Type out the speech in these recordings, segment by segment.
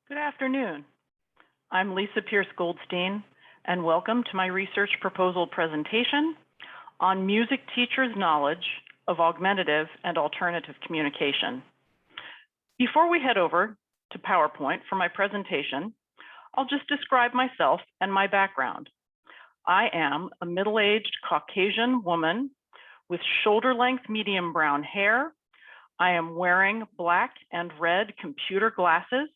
Good afternoon. I'm Lisa Pierce-Goldstein, and welcome to my research proposal presentation on music teachers' knowledge of augmentative and alternative communication. Before we head over to PowerPoint for my presentation, I'll just describe myself and my background. I am a middle-aged Caucasian woman with shoulder-length medium brown hair. I am wearing black and red computer glasses.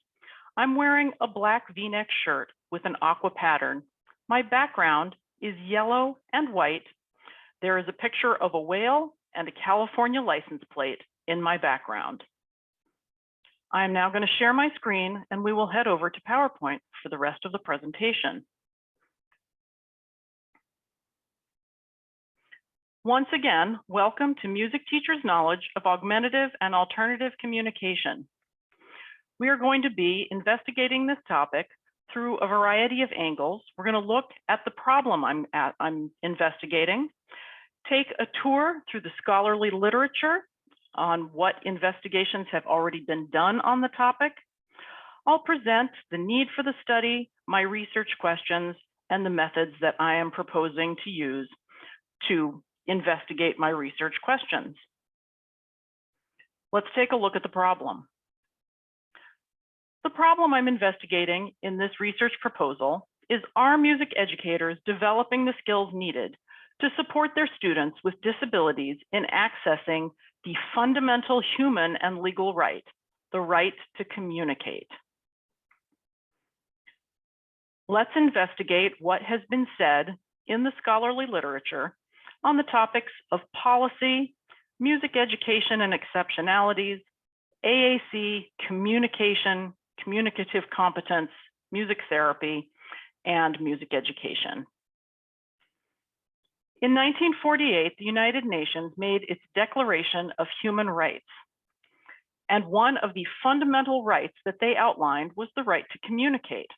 I'm wearing a black V-neck shirt with an aqua pattern. My background is yellow and white. There is a picture of a whale and a California license plate in my background. I am now going to share my screen and we will head over to PowerPoint for the rest of the presentation. Once again, welcome to Music Teachers' Knowledge of Augmentative and Alternative Communication. We are going to be investigating this topic through a variety of angles. We're going to look at the problem I'm investigating, take a tour through the scholarly literature on what investigations have already been done on the topic. I'll present the need for the study, my research questions, and the methods that I am proposing to use to investigate my research questions. Let's take a look at the problem. The problem I'm investigating in this research proposal is, are music educators developing the skills needed to support their students with disabilities in accessing the fundamental human and legal right, the right to communicate? Let's investigate what has been said in the scholarly literature on the topics of policy, music education and exceptionalities, AAC, communication, communicative competence, music therapy, and music education. In 1948, the United Nations made its Declaration of Human Rights. And one of the fundamental rights that they outlined was the right to communicate.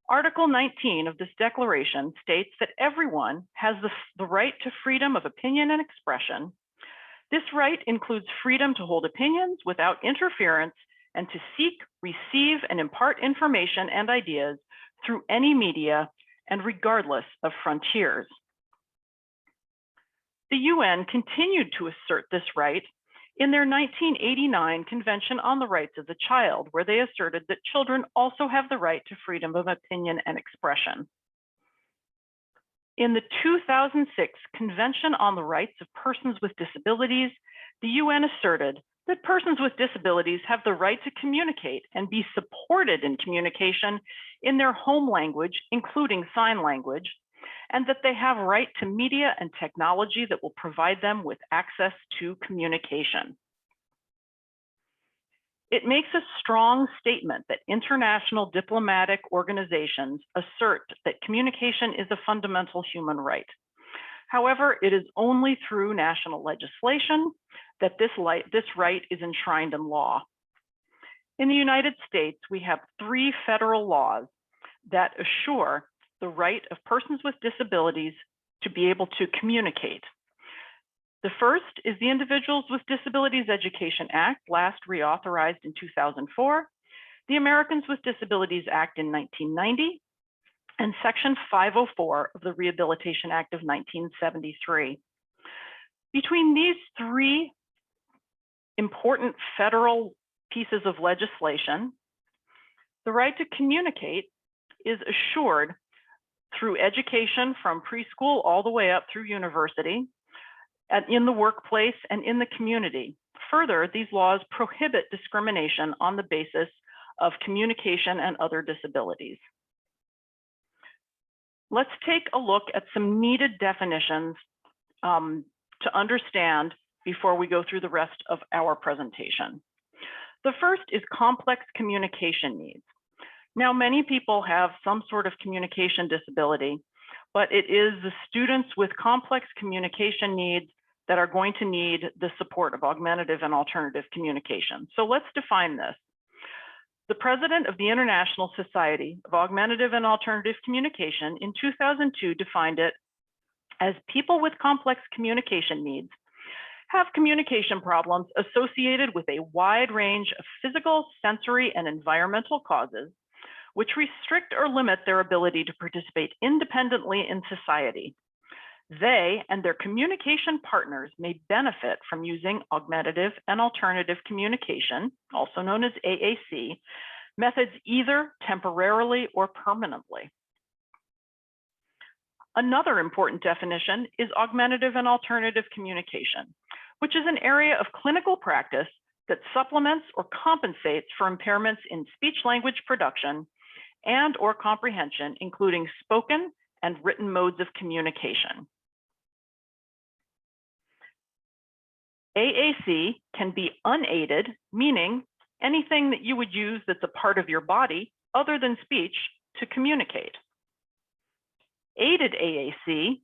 Article 19 of this declaration states that everyone has the right to freedom of opinion and expression. This right includes freedom to hold opinions without interference and to seek, receive, and impart information and ideas through any media and regardless of frontiers. The UN continued to assert this right in their 1989 Convention on the Rights of the Child, where they asserted that children also have the right to freedom of opinion and expression. In the 2006 Convention on the Rights of Persons with Disabilities, the UN asserted that persons with disabilities have the right to communicate and be supported in communication in their home language, including sign language, and that they have right to media and technology that will provide them with access to communication. It makes a strong statement that international diplomatic organizations assert that communication is a fundamental human right. However, it is only through national legislation that this right is enshrined in law. In the United States, we have 3 federal laws that assure the right of persons with disabilities to be able to communicate. The first is the Individuals with Disabilities Education Act, last reauthorized in 2004, the Americans with Disabilities Act in 1990, and Section 504 of the Rehabilitation Act of 1973. Between these 3 important federal pieces of legislation, the right to communicate is assured through education from preschool all the way up through university, and in the workplace and in the community. Further, these laws prohibit discrimination on the basis of communication and other disabilities. Let's take a look at some needed definitions to understand before we go through the rest of our presentation. The first is complex communication needs. Now, many people have some sort of communication disability, but it is the students with complex communication needs that are going to need the support of augmentative and alternative communication. So let's define this. The president of the International Society of Augmentative and Alternative Communication in 2002 defined it as people with complex communication needs have communication problems associated with a wide range of physical, sensory, and environmental causes, which restrict or limit their ability to participate independently in society. They and their communication partners may benefit from using augmentative and alternative communication, also known as AAC, methods either temporarily or permanently. Another important definition is augmentative and alternative communication, which is an area of clinical practice that supplements or compensates for impairments in speech-language production and or comprehension, including spoken and written modes of communication. AAC can be unaided, meaning anything that you would use that's a part of your body other than speech to communicate. Aided AAC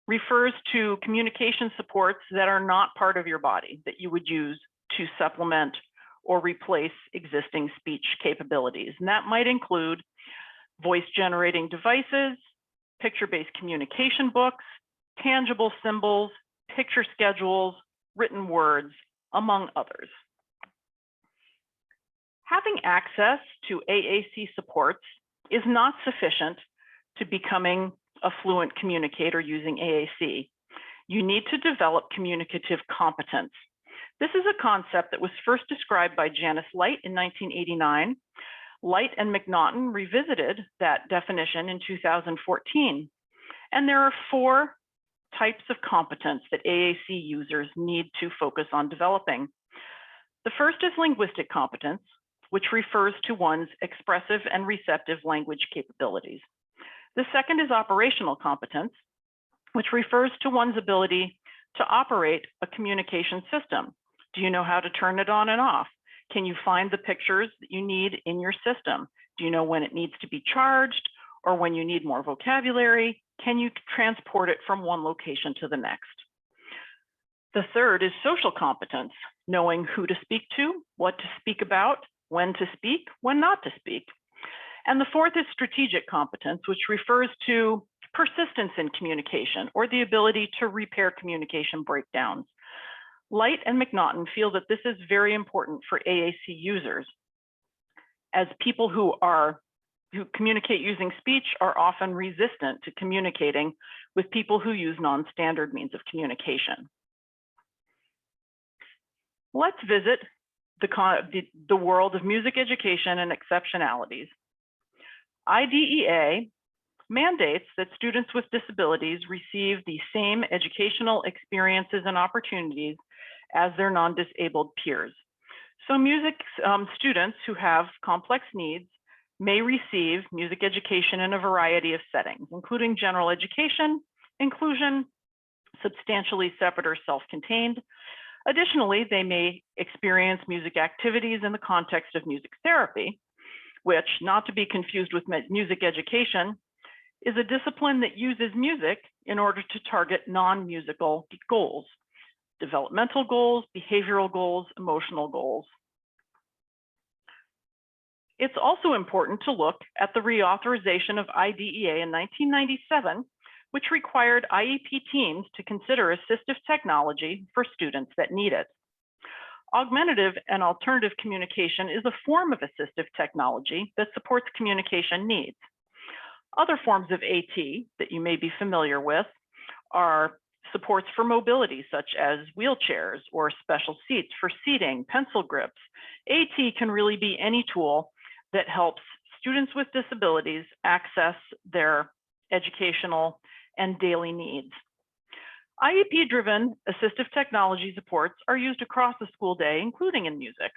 refers to communication supports that are not part of your body that you would use to supplement or replace existing speech capabilities. And that might include voice generating devices, picture-based communication books, tangible symbols, picture schedules, written words, among others. Having access to AAC supports is not sufficient to becoming a fluent communicator using AAC. You need to develop communicative competence. This is a concept that was first described by Janice Light in 1989. Light and McNaughton revisited that definition in 2014. And there are 4 types of competence that AAC users need to focus on developing. The first is linguistic competence, which refers to one's expressive and receptive language capabilities. The second is operational competence, which refers to one's ability to operate a communication system. Do you know how to turn it on and off? Can you find the pictures that you need in your system? Do you know when it needs to be charged or when you need more vocabulary? Can you transport it from one location to the next? The third is social competence, knowing who to speak to, what to speak about, when to speak, when not to speak. And the fourth is strategic competence, which refers to persistence in communication or the ability to repair communication breakdowns. Light and McNaughton feel that this is very important for AAC users, as people who communicate using speech are often resistant to communicating with people who use non-standard means of communication. Let's visit the world of music education and exceptionalities. IDEA mandates that students with disabilities receive the same educational experiences and opportunities as their non-disabled peers. So music students who have complex needs may receive music education in a variety of settings, including general education, inclusion, substantially separate or self-contained. Additionally, they may experience music activities in the context of music therapy, which, not to be confused with music education, is a discipline that uses music in order to target non-musical goals, developmental goals, behavioral goals, emotional goals. It's also important to look at the reauthorization of IDEA in 1997, which required IEP teams to consider assistive technology for students that need it. Augmentative and alternative communication is a form of assistive technology that supports communication needs. Other forms of AT that you may be familiar with are supports for mobility, such as wheelchairs or special seats for seating, pencil grips. AT can really be any tool that helps students with disabilities access their educational and daily needs. IEP-driven assistive technology supports are used across the school day, including in music.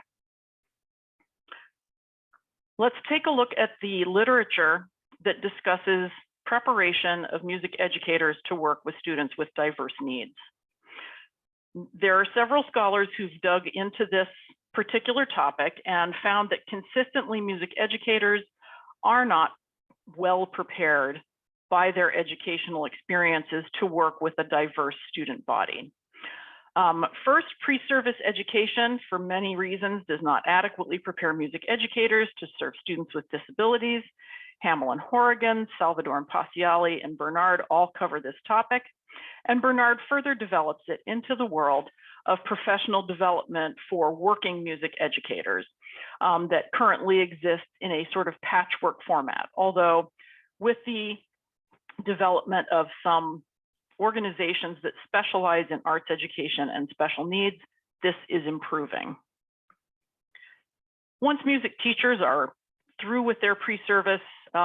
Let's take a look at the literature that discusses preparation of music educators to work with students with diverse needs. There are several scholars who've dug into this particular topic and found that consistently music educators are not well prepared by their educational experiences to work with a diverse student body. First, pre-service education, for many reasons, does not adequately prepare music educators to serve students with disabilities. Hamill and Horrigan, Salvador and Paciali, and Bernard all cover this topic. And Bernard further develops it into the world of professional development for working music educators that currently exists in a sort of patchwork format. Although with the development of some organizations that specialize in arts education and special needs, this is improving. Once music teachers are through with their pre-service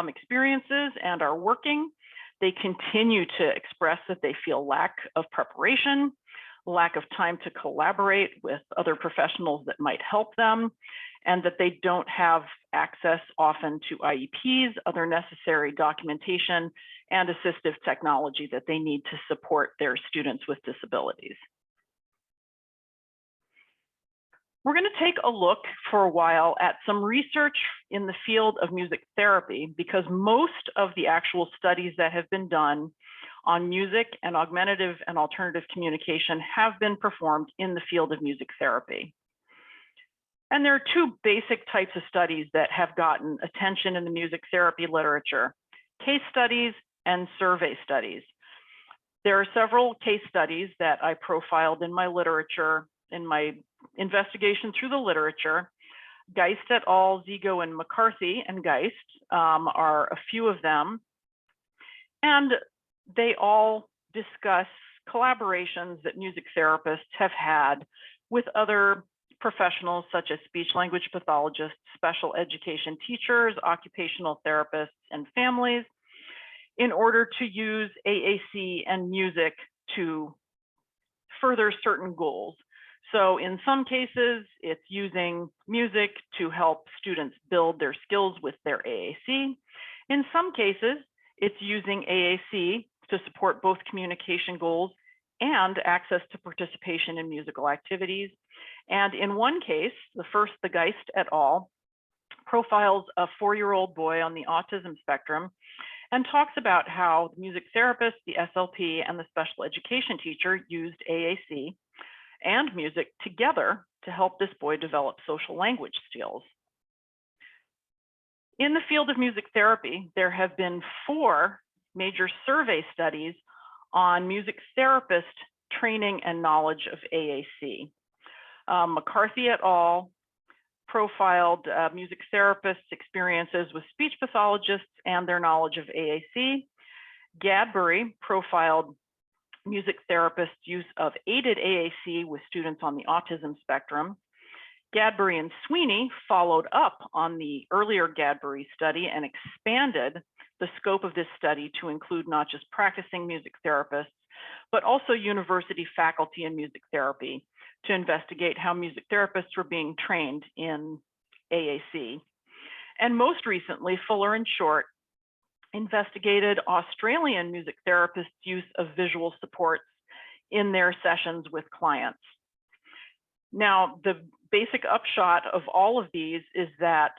experiences and are working, they continue to express that they feel lack of preparation, lack of time to collaborate with other professionals that might help them, and that they don't have access often to IEPs, other necessary documentation, and assistive technology that they need to support their students with disabilities. We're going to take a look for a while at some research in the field of music therapy, because most of the actual studies that have been done on music and augmentative and alternative communication have been performed in the field of music therapy. And there are two basic types of studies that have gotten attention in the music therapy literature: case studies and survey studies. There are several case studies that I profiled in my literature, in my investigation through the literature. Geist et al., Zigo and McCarthy and Geist are a few of them. And they all discuss collaborations that music therapists have had with other professionals such as speech language pathologists, special education teachers, occupational therapists, and families in order to use AAC and music to further certain goals. So in some cases, it's using music to help students build their skills with their AAC. In some cases, it's using AAC to support both communication goals and access to participation in musical activities. And in one case, the Geist et al. Profiles a 4-year-old boy on the autism spectrum and talks about how the music therapist, the SLP, and the special education teacher used AAC and music together to help this boy develop social language skills. In the field of music therapy, there have been 4 major survey studies on music therapist training and knowledge of AAC. McCarthy et al. Profiled music therapists' experiences with speech pathologists and their knowledge of AAC. Gadbury profiled music therapists' use of aided AAC with students on the autism spectrum. Gadbury and Sweeney followed up on the earlier Gadbury study and expanded the scope of this study to include not just practicing music therapists, but also university faculty in music therapy to investigate how music therapists were being trained in AAC. And most recently, Fuller and Short investigated Australian music therapists' use of visual supports in their sessions with clients. Now, the basic upshot of all of these is that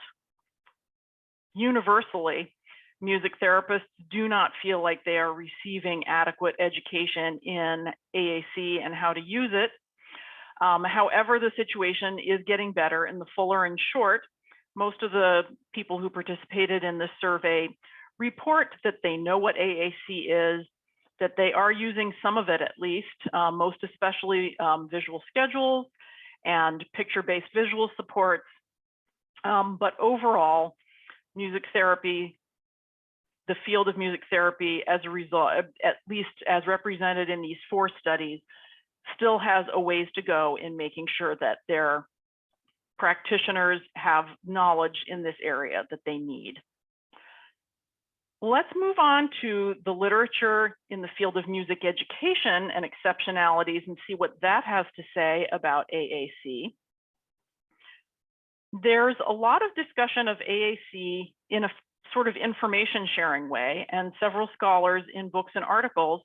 universally, music therapists do not feel like they are receiving adequate education in AAC and how to use it. However, the situation is getting better in the Fuller and Short. Most of the people who participated in this survey report that they know what AAC is, that they are using some of it at least, most especially visual schedules and picture-based visual supports. But overall, music therapy, the field of music therapy as a result, at least as represented in these 4 studies, still has a ways to go in making sure that their practitioners have knowledge in this area that they need. Let's move on to the literature in the field of music education and exceptionalities and see what that has to say about AAC. There's a lot of discussion of AAC in a sort of information sharing way, and several scholars in books and articles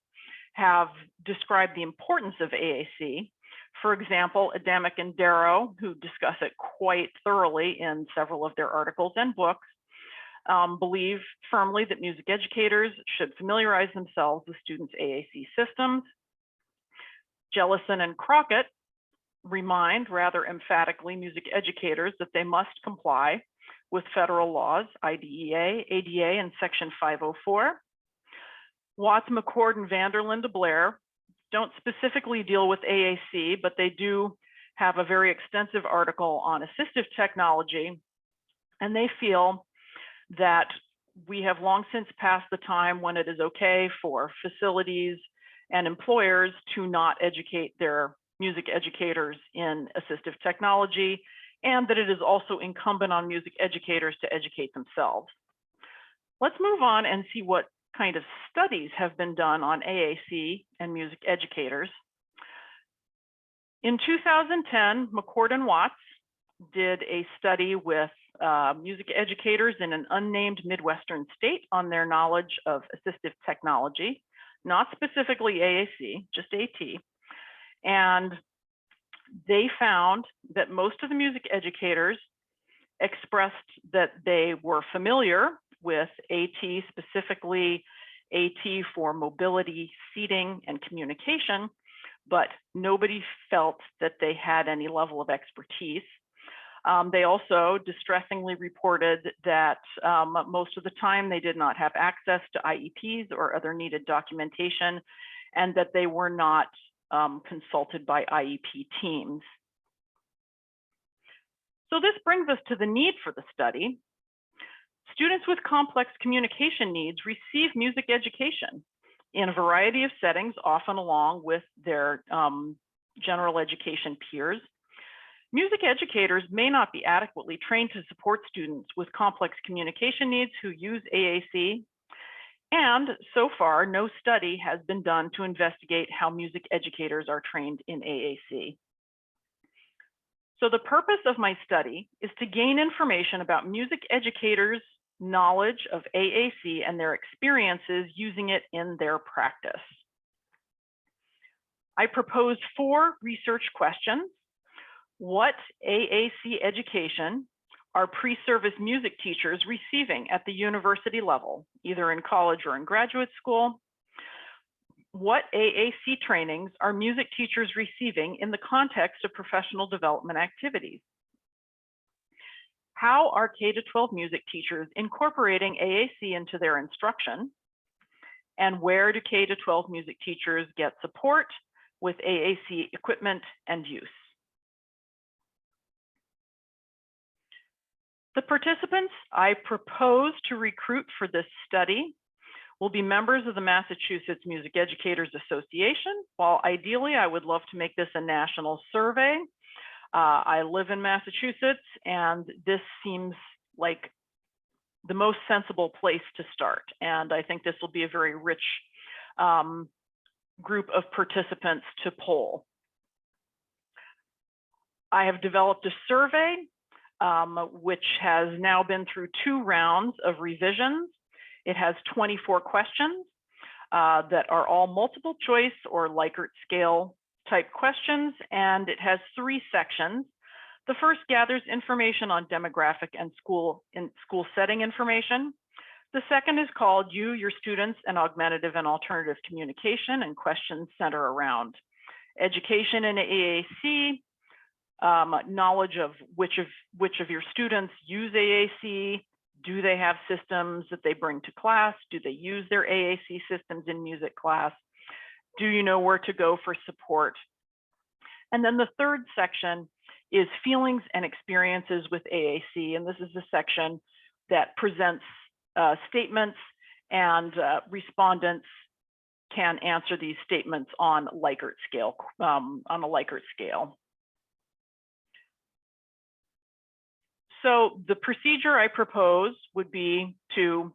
have described the importance of AAC. For example, Adamick and Darrow, who discuss it quite thoroughly in several of their articles and books, believe firmly that music educators should familiarize themselves with students' AAC systems. Jellison and Crockett remind rather emphatically music educators that they must comply with federal laws, IDEA, ADA, and Section 504. Watts, McCord, and Vanderlyn de Blair don't specifically deal with AAC, but they do have a very extensive article on assistive technology, and they feel that we have long since passed the time when it is okay for facilities and employers to not educate their music educators in assistive technology, and that it is also incumbent on music educators to educate themselves. Let's move on and see what kind of studies have been done on AAC and music educators. In 2010, McCord and Watts did a study with music educators in an unnamed Midwestern state on their knowledge of assistive technology, not specifically AAC, just AT. And they found that most of the music educators expressed that they were familiar with AT, specifically AT for mobility, seating, and communication, but nobody felt that they had any level of expertise. They also distressingly reported that most of the time they did not have access to IEPs or other needed documentation, and that they were not consulted by IEP teams. So this brings us to the need for the study. Students with complex communication needs receive music education in a variety of settings, often along with their general education peers. Music educators may not be adequately trained to support students with complex communication needs who use AAC, and so far, no study has been done to investigate how music educators are trained in AAC. So the purpose of my study is to gain information about music educators' knowledge of AAC and their experiences using it in their practice. I proposed 4 research questions. What AAC education are pre-service music teachers receiving at the university level, either in college or in graduate school? What AAC trainings are music teachers receiving in the context of professional development activities? How are K-12 music teachers incorporating AAC into their instruction? And where do K-12 music teachers get support with AAC equipment and use? The participants I propose to recruit for this study will be members of the Massachusetts Music Educators Association. While ideally, I would love to make this a national survey. I live in Massachusetts, and this seems like the most sensible place to start. And I think this will be a very rich group of participants to poll. I have developed a survey which has now been through 2 rounds of revisions. It has 24 questions that are all multiple choice or Likert scale type questions, and it has 3 sections. The first gathers information on demographic and school setting information. The second is called You, Your Students, and Augmentative and Alternative Communication, and questions center around education in AAC, knowledge of which of your students use AAC, do they have systems that they bring to class, do they use their AAC systems in music class, do you know where to go for support? And then the third section is feelings and experiences with AAC, and this is the section that presents statements, and respondents can answer these statements on Likert scale, on a Likert scale. So the procedure I propose would be to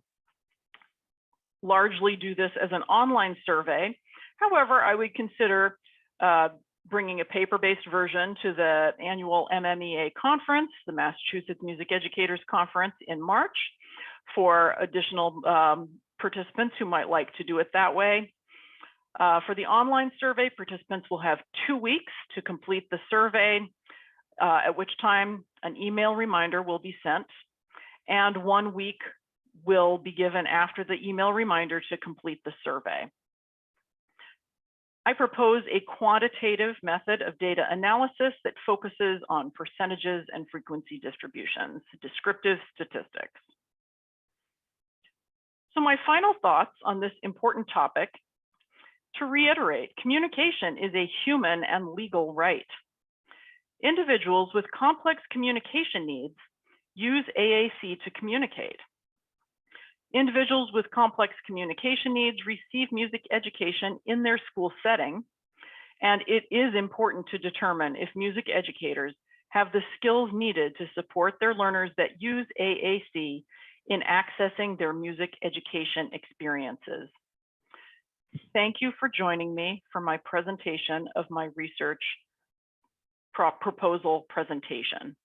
largely do this as an online survey. However, I would consider bringing a paper-based version to the annual MMEA conference, the Massachusetts Music Educators Conference in March, for additional participants who might like to do it that way. For the online survey, participants will have 2 weeks to complete the survey, at which time an email reminder will be sent, and 1 week will be given after the email reminder to complete the survey. I propose a quantitative method of data analysis that focuses on percentages and frequency distributions, descriptive statistics. So my final thoughts on this important topic: to reiterate, communication is a human and legal right. Individuals with complex communication needs use AAC to communicate. Individuals with complex communication needs receive music education in their school setting, and it is important to determine if music educators have the skills needed to support their learners that use AAC in accessing their music education experiences. Thank you for joining me for my presentation of my research proposal presentation.